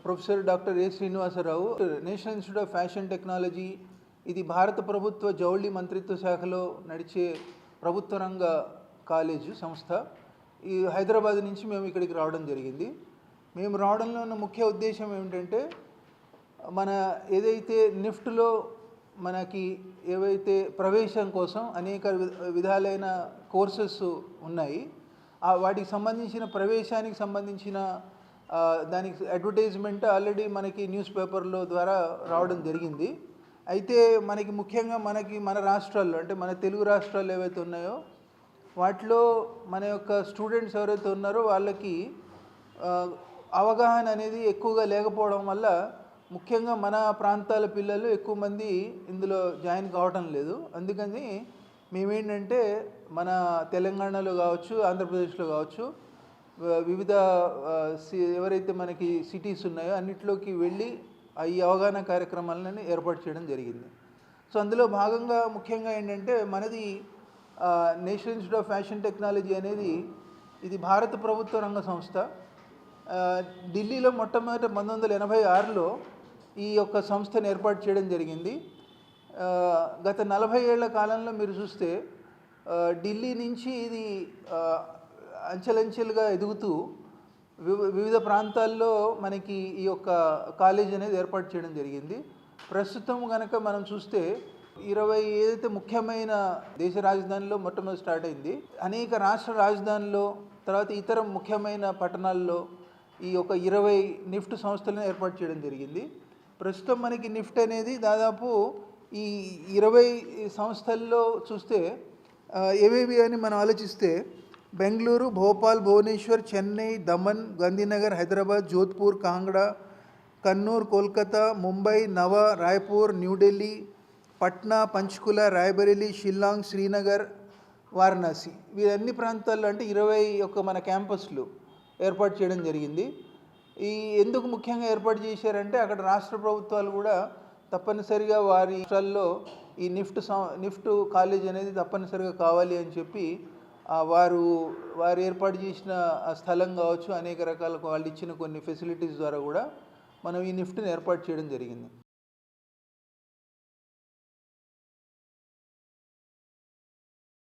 Professor doctor A Srinivasarao, National Institute of Fashion Technology. ఇది భారత ప్రభుత్వ జౌళి మంత్రిత్వ శాఖలో నడిచే ప్రభుత్వ రంగ కాలేజు సంస్థ. ఈ హైదరాబాద్ నుంచి మేము ఇక్కడికి రావడం జరిగింది. మేము రావడంలో ఉన్న ముఖ్య ఉద్దేశం ఏమిటంటే, మన ఏదైతే నిఫ్ట్లో మనకి ఏవైతే ప్రవేశం కోసం అనేక విధాలైన కోర్సెస్ ఉన్నాయి, వాటికి సంబంధించిన ప్రవేశానికి సంబంధించిన దానికి అడ్వర్టైజ్మెంట్ ఆల్రెడీ మనకి న్యూస్ పేపర్లో ద్వారా రావడం జరిగింది. అయితే మనకి ముఖ్యంగా మన రాష్ట్రాల్లో, అంటే మన తెలుగు రాష్ట్రాలు ఏవైతే ఉన్నాయో వాటిలో మన యొక్క స్టూడెంట్స్ ఎవరైతే ఉన్నారో వాళ్ళకి అవగాహన అనేది ఎక్కువగా లేకపోవడం వల్ల ముఖ్యంగా మన ప్రాంతాల పిల్లలు ఎక్కువ మంది ఇందులో జాయిన్ కావటం లేదు. అందుకని మేమేంటంటే మన తెలంగాణలో కావచ్చు, ఆంధ్రప్రదేశ్లో కావచ్చు, వివిధ ఎవరైతే మనకి సిటీస్ ఉన్నాయో అన్నిట్లోకి వెళ్ళి ఈ అవగాహన కార్యక్రమాలను ఏర్పాటు చేయడం జరిగింది. సో అందులో భాగంగా ముఖ్యంగా ఏంటంటే, మనది national Institute of Fashion technology అనేది ఇది భారత ప్రభుత్వ రంగ సంస్థ. ఢిల్లీలో మొట్టమొదట 1986లో ఈ యొక్క సంస్థను ఏర్పాటు చేయడం జరిగింది. గత 40 ఏళ్ల కాలంలో మీరు చూస్తే ఢిల్లీ నుంచి ఇది అంచెలంచెలుగా ఎదుగుతూ వివిధ ప్రాంతాల్లో మనకి ఈ యొక్క కాలేజ్ అనేది ఏర్పాటు చేయడం జరిగింది. ప్రస్తుతం కనుక మనం చూస్తే 20 ఏదైతే ముఖ్యమైన దేశ రాజధానిలో మొట్టమొదటి స్టార్ట్ అయింది, అనేక రాష్ట్ర రాజధానిలో, తర్వాత ఇతర ముఖ్యమైన పట్టణాల్లో ఈ యొక్క 20 నిఫ్ట్ సంస్థలను ఏర్పాటు చేయడం జరిగింది. ప్రస్తుతం మనకి నిఫ్ట్ అనేది దాదాపు ఈ 20 సంస్థల్లో చూస్తే ఏవేవి అని మనం ఆలోచిస్తే, బెంగళూరు, భోపాల్, భువనేశ్వర్, చెన్నై, దమన్, గాంధీనగర్, హైదరాబాద్, జోధ్పూర్, కాంగ్డా, కన్నూర్, కోల్కతా, ముంబై, నవ, రాయ్పూర్, న్యూఢిల్లీ, పట్నా, పంచ్కుల, రాయ్బరేలీ, షిల్లాంగ్, శ్రీనగర్, వారణాసి, వీరన్ని ప్రాంతాల్లో అంటే 20 మన క్యాంపస్లు ఏర్పాటు చేయడం జరిగింది. ఎందుకు ముఖ్యంగా ఏర్పాటు చేశారంటే, అక్కడ రాష్ట్ర ప్రభుత్వాలు కూడా తప్పనిసరిగా వారి రాష్ట్రాల్లో ఈ నిఫ్ట్ కాలేజ్ అనేది తప్పనిసరిగా కావాలి అని చెప్పి వారు ఏర్పాటు చేసిన స్థలం కావచ్చు, అనేక రకాల వాళ్ళు ఇచ్చిన కొన్ని ఫెసిలిటీస్ ద్వారా కూడా మనం ఈ నిఫ్ట్ని ఏర్పాటు చేయడం జరిగింది.